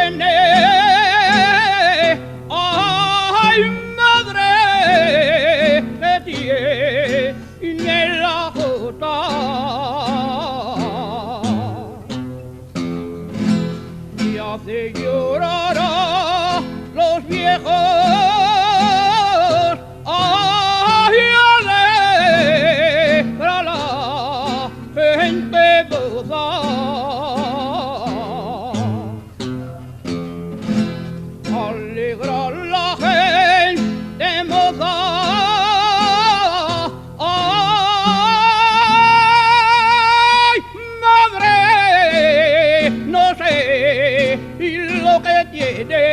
tiene, ay madre, que tiene la jota. Y hace llorar a los viejos, ay alegra la gente toda. Alegra la gente moza, ay madre, no sé lo que tiene.